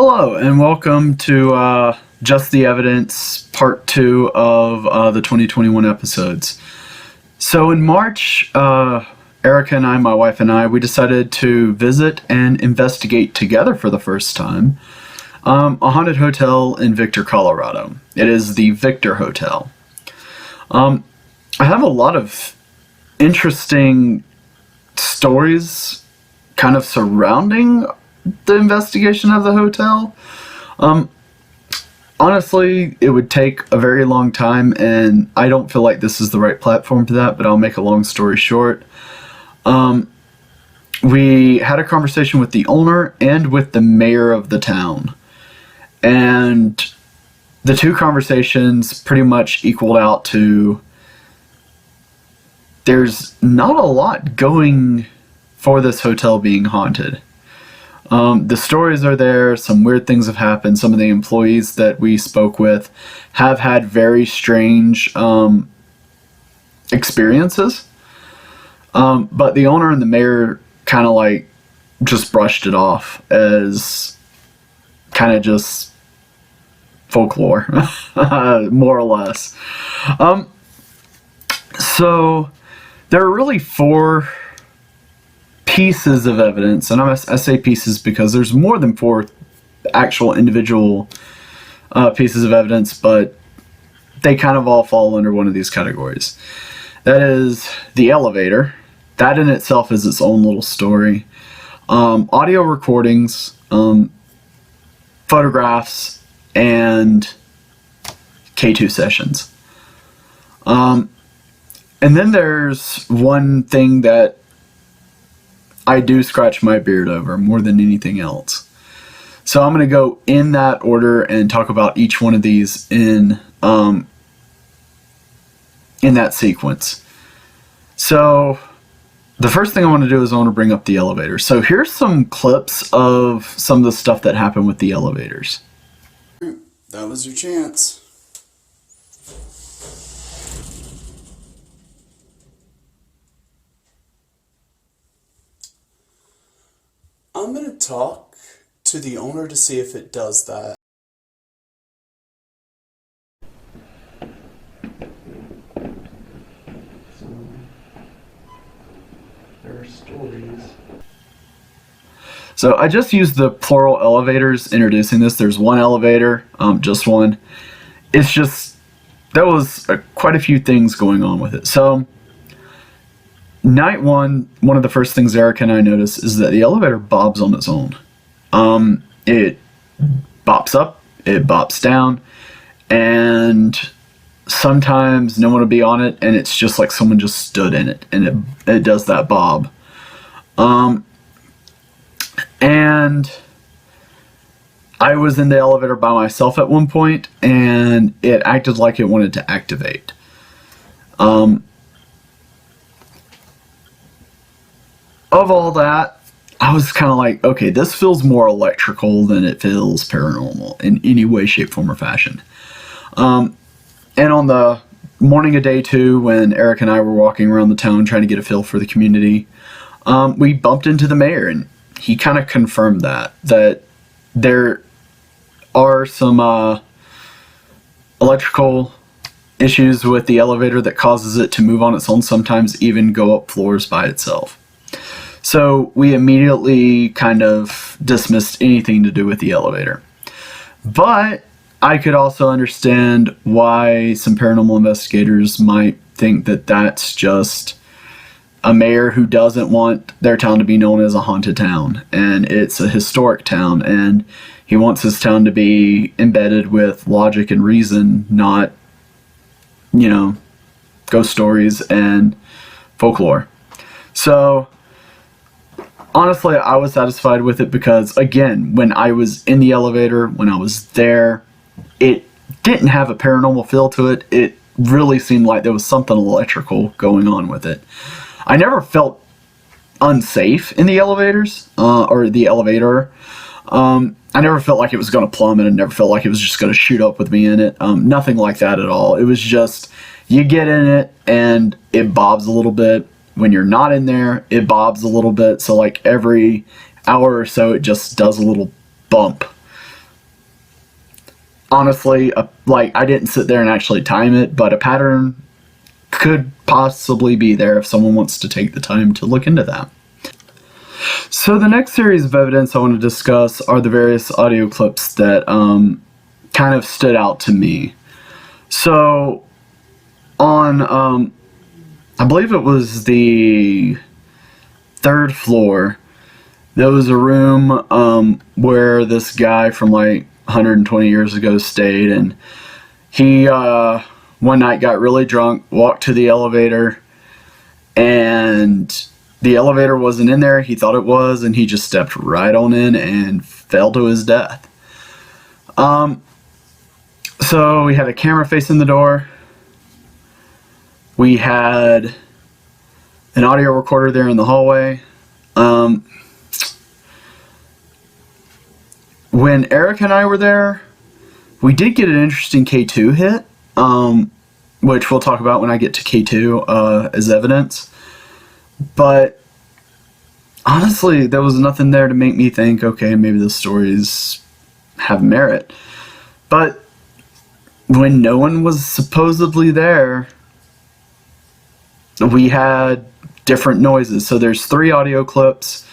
Hello, and welcome to Just the Evidence, part 2 of the 2021 episodes. So in March, Erica and I, my wife and I, we decided to visit and investigate together for the first time a haunted hotel in Victor, Colorado. It is the Victor Hotel. I have a lot of interesting stories kind of surrounding the investigation of the hotel. Honestly, it would take a very long time, and I don't feel like this is the right platform for that, but I'll make a long story short. We had a conversation with the owner and with the mayor of the town, and the two conversations pretty much equaled out to there's not a lot going for this hotel being haunted. The stories are there, some weird things have happened, some of the employees that we spoke with have had very strange experiences, but the owner and the mayor kind of like just brushed it off as kind of just folklore, more or less. So there are really four pieces of evidence, and I say pieces because there's more than four actual individual pieces of evidence, but they kind of all fall under one of these categories. That is the elevator. That in itself is its own little story. Audio recordings, photographs, and K2 sessions. And then there's one thing that I do scratch my beard over more than anything else. So I'm going to go in that order and talk about each one of these in that sequence. So the first thing I want to do is I want to bring up the elevator. So here's some clips of some of the stuff that happened with the elevators. That was your chance. I'm going to talk to the owner to see if it does that. There are stories. So I just used the plural elevators introducing this. There's one elevator, just one. It's just, there was quite a few things going on with it. So night one of the first things Eric and I noticed is that the elevator bobs on its own. It bops up, it bops down, and sometimes no one will be on it, and it's just like someone just stood in it, and it does that bob. And I was in the elevator by myself at one point, and it acted like it wanted to activate. Of all that, I was kind of like, okay, this feels more electrical than it feels paranormal in any way, shape, form, or fashion. And on the morning of day 2, when Eric and I were walking around the town trying to get a feel for the community, we bumped into the mayor, and he kind of confirmed that there are some electrical issues with the elevator that causes it to move on its own, sometimes even go up floors by itself. So we immediately kind of dismissed anything to do with the elevator. But I could also understand why some paranormal investigators might think that that's just a mayor who doesn't want their town to be known as a haunted town. And it's a historic town, and he wants his town to be embedded with logic and reason, not, ghost stories and folklore. So honestly, I was satisfied with it because, again, when I was in the elevator, when I was there, it didn't have a paranormal feel to it. It really seemed like there was something electrical going on with it. I never felt unsafe in the elevators, or the elevator. I never felt like it was going to plummet. I never felt like it was just going to shoot up with me in it. Nothing like that at all. It was just, you get in it and it bobs a little bit. When you're not in there, it bobs a little bit. So like every hour or so, it just does a little bump. honestly, like, I didn't sit there and actually time it, but a pattern could possibly be there if someone wants to take the time to look into that. So the next series of evidence I want to discuss are the various audio clips that kind of stood out to me. So on, I believe it was the third floor, there was a room where this guy from like 120 years ago stayed, and he one night got really drunk, walked to the elevator, and the elevator wasn't in there. He thought it was, and he just stepped right on in and fell to his death. So we had a camera facing the door. We had an audio recorder there in the hallway. When Eric and I were there, we did get an interesting K2 hit, which we'll talk about when I get to K2 as evidence. But honestly, there was nothing there to make me think, okay, maybe the stories have merit. But when no one was supposedly there, we had different noises. So there's 3 audio clips.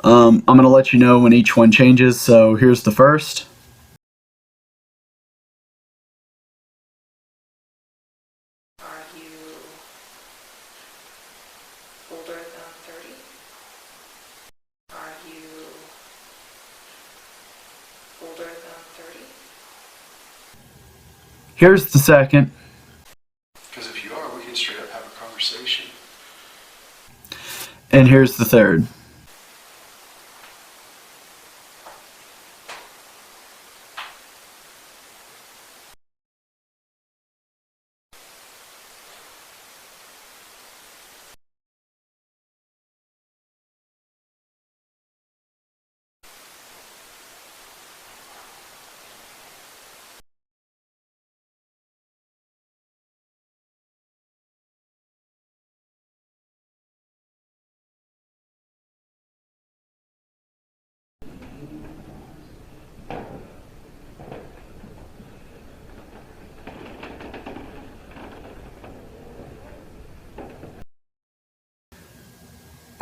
I'm going to let you know when each one changes. So here's the first. Are you older than 30? Are you older than 30? Here's the second. Because if you are, we can straight up have a conversation. And here's the third.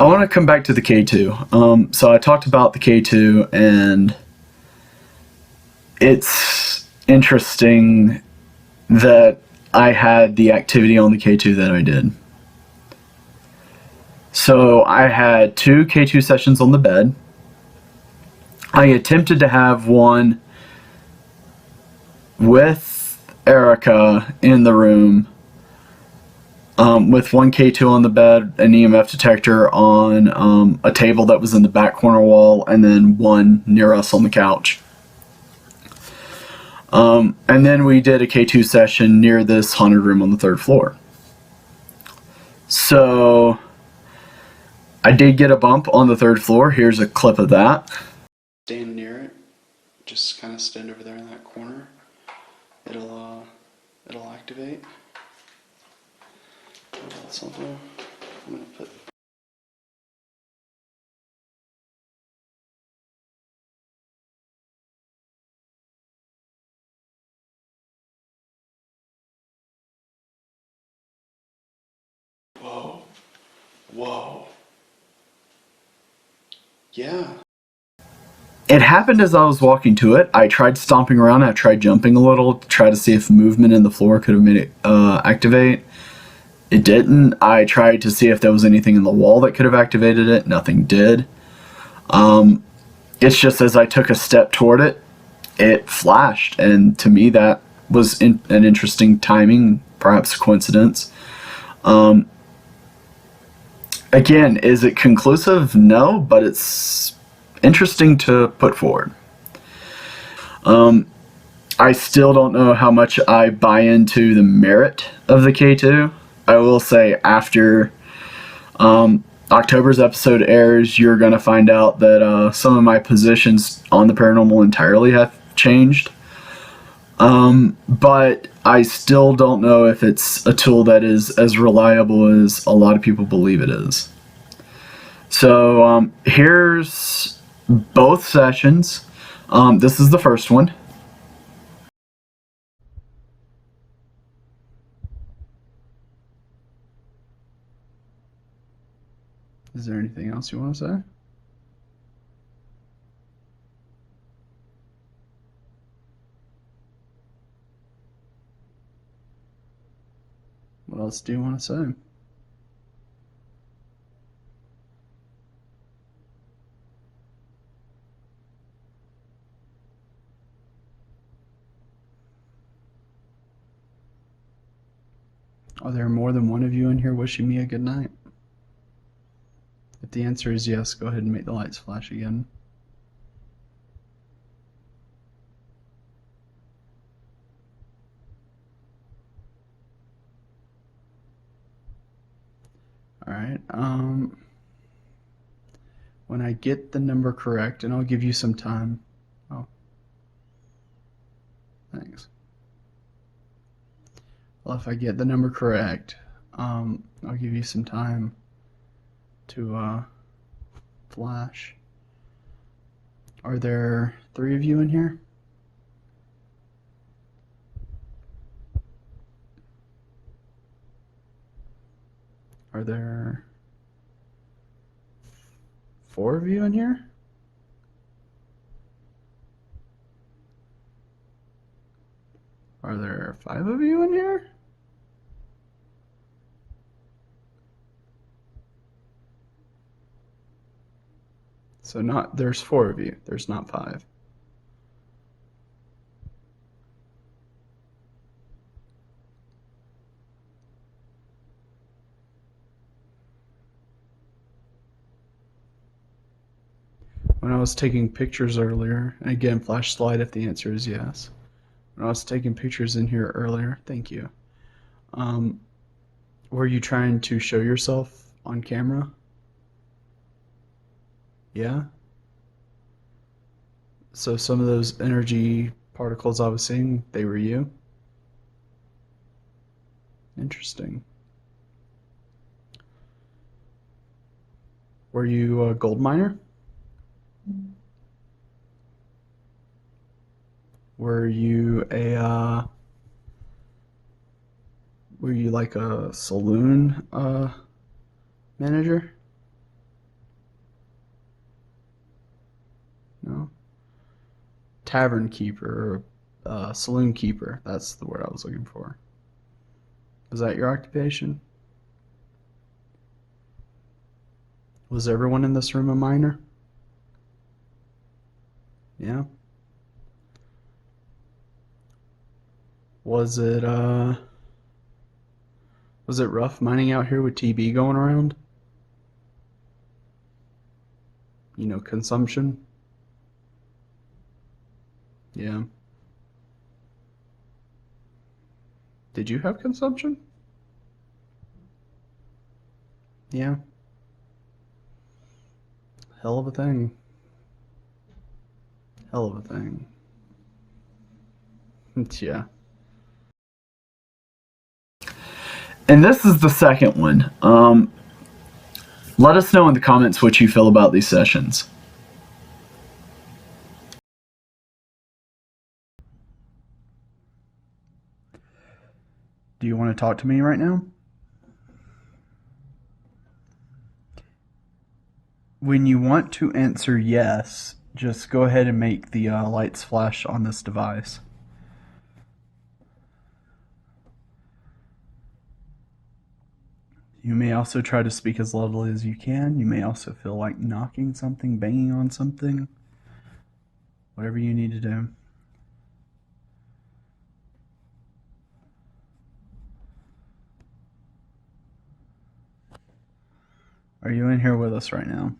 I want to come back to the K2. So I talked about the K2, and it's interesting that I had the activity on the K2 that I did. So I had 2 K2 sessions on the bed. I attempted to have one with Erica in the room, with 1 K2 on the bed, an EMF detector on a table that was in the back corner wall, and then 1 near us on the couch. And then we did a K2 session near this haunted room on the 3rd floor. So I did get a bump on the 3rd floor. Here's a clip of that. Stand near it. Just kind of stand over there in that corner. It'll activate. Something. I'm gonna put. Whoa. Whoa. Yeah. It happened as I was walking to it. I tried stomping around. I tried jumping a little to try to see if movement in the floor could have made it activate. It didn't. I tried to see if there was anything in the wall that could have activated it. Nothing did. It's just as I took a step toward it, it flashed. And to me, that was an interesting timing, perhaps coincidence. Again, is it conclusive? No, but it's interesting to put forward. I still don't know how much I buy into the merit of the K2. I will say after October's episode airs, you're going to find out that some of my positions on the paranormal entirely have changed. But I still don't know if it's a tool that is as reliable as a lot of people believe it is. So here's both sessions. This is the first one. Is there anything else you want to say? What else do you want to say? Are there more than one of you in here wishing me a good night? If the answer is yes, go ahead and make the lights flash again. Alright, when I get the number correct, and I'll give you some time. Oh. Thanks. Well, if I get the number correct, I'll give you some time to flash. Are there 3 of you in here? Are there 4 of you in here? Are there 5 of you in here? So there's 4 of you, there's not 5. When I was taking pictures earlier, and again, flash slide if the answer is yes. When I was taking pictures in here earlier, thank you. Were you trying to show yourself on camera? Yeah? So some of those energy particles I was seeing, they were you? Interesting. Were you a gold miner? Were you like a saloon manager? No. Tavern keeper or saloon keeper. That's the word I was looking for. Was that your occupation? Was everyone in this room a miner? Yeah. Was it rough mining out here with TB going around? You know, consumption? Yeah. Did you have consumption? Yeah. Hell of a thing. Hell of a thing. Yeah. And this is the second one. Let us know in the comments what you feel about these sessions. Do you want to talk to me right now? When you want to answer yes, just go ahead and make the lights flash on this device. You may also try to speak as loudly as you can. You may also feel like knocking something, banging on something. Whatever you need to do. Are you in here with us right now?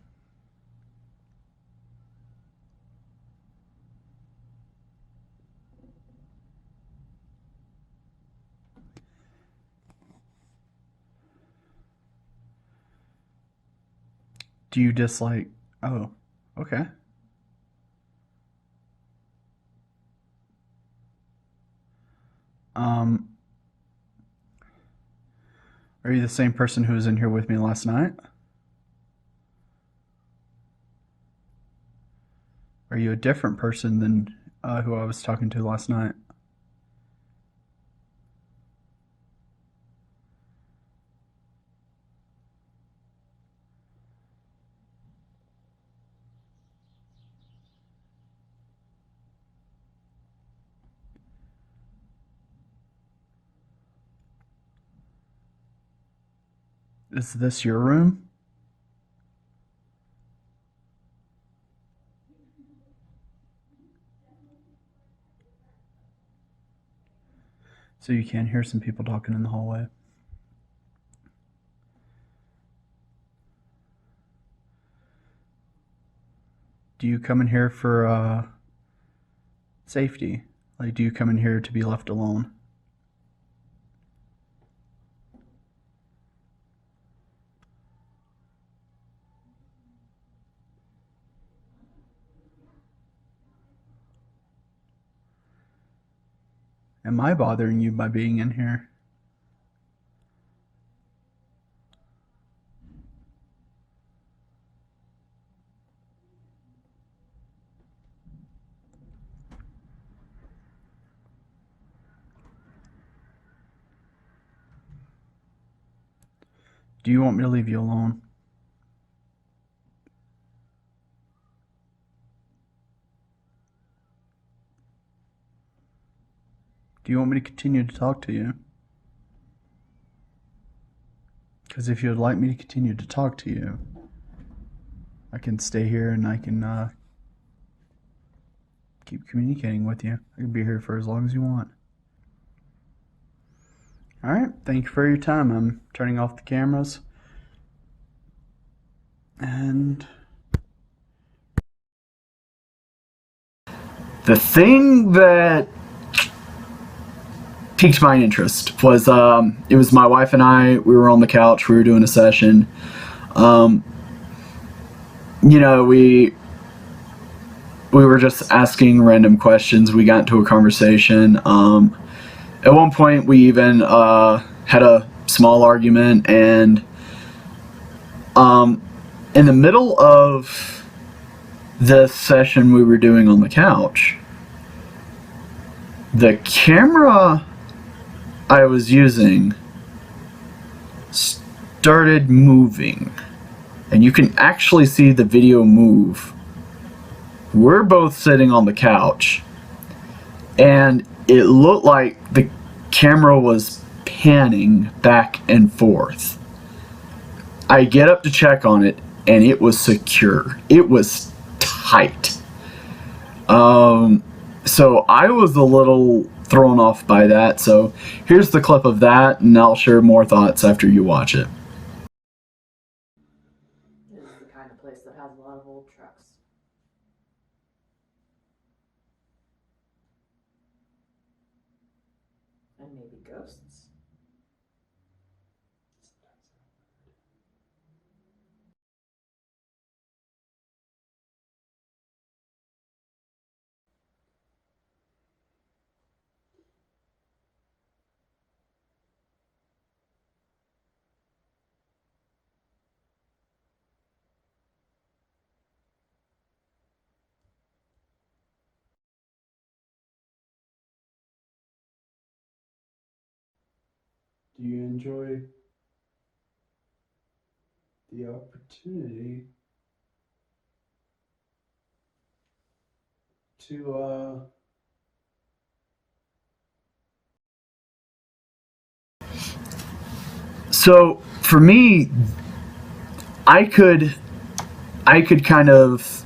Do you dislike... Oh, okay. Are you the same person who was in here with me last night? Are you a different person than who I was talking to last night? Is this your room? So you can hear some people talking in the hallway. Do you come in here for safety? Like, do you come in here to be left alone? Am I bothering you by being in here? Do you want me to leave you alone? Do you want me to continue to talk to you? Because if you would like me to continue to talk to you, I can stay here and I can keep communicating with you. I can be here for as long as you want. Alright, thank you for your time. I'm turning off the cameras. And the thing that piqued my interest was it was my wife and I. We were on the couch. We were doing a session. We were just asking random questions. We got into a conversation. At one point, we even had a small argument, and in the middle of this session we were doing on the couch, the camera I was using started moving, and you can actually see the video move. We're both sitting on the couch, and it looked like the camera was panning back and forth. I get up to check on it, and it was secure. It was tight. So I was a little thrown off by that. So here's the clip of that, and I'll share more thoughts after you watch it. This is the kind of place that has a lot of old trucks. And maybe ghosts. Do you enjoy the opportunity to So for me, I could kind of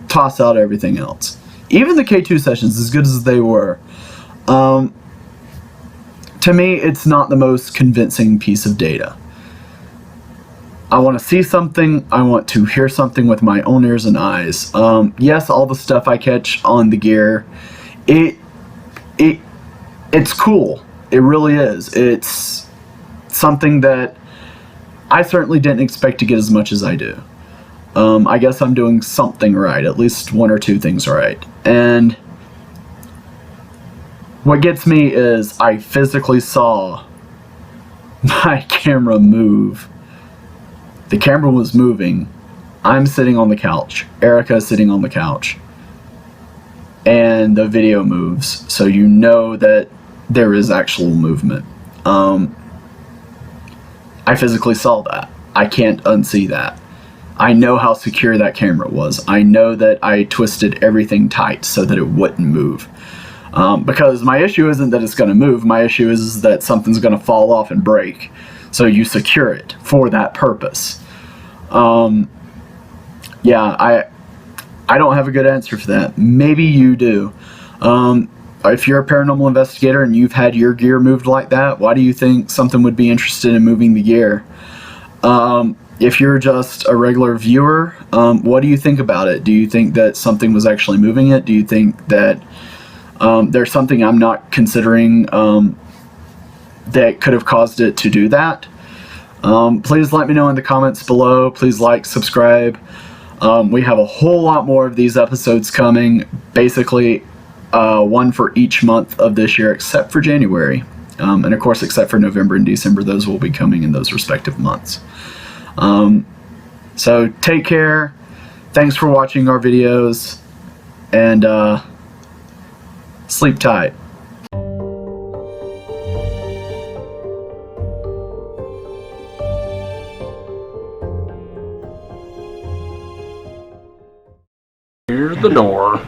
toss out everything else. Even the K2 sessions, as good as they were, to me, it's not the most convincing piece of data. I want to see something. I want to hear something with my own ears and eyes. Yes, all the stuff I catch on the gear, it's cool. It really is. It's something that I certainly didn't expect to get as much as I do. I guess I'm doing something right, at least one or two things right. And what gets me is I physically saw my camera move. The camera was moving. I'm sitting on the couch. Erica's sitting on the couch. And the video moves, so you know that there is actual movement. I physically saw that. I can't unsee that. I know how secure that camera was. I know that I twisted everything tight so that it wouldn't move. Because my issue isn't that it's going to move. My issue is that something's going to fall off and break. So you secure it for that purpose. I don't have a good answer for that. Maybe you do. If you're a paranormal investigator and you've had your gear moved like that, why do you think something would be interested in moving the gear? If you're just a regular viewer, what do you think about it? Do you think that something was actually moving it? Do you think that there's something I'm not considering that could have caused it to do that? Please let me know in the comments below. Please like, subscribe. We have a whole lot more of these episodes coming, basically one for each month of this year except for January. And of course, except for November and December, those will be coming in those respective months. So take care. Thanks for watching our videos, and sleep tight. Here's the door.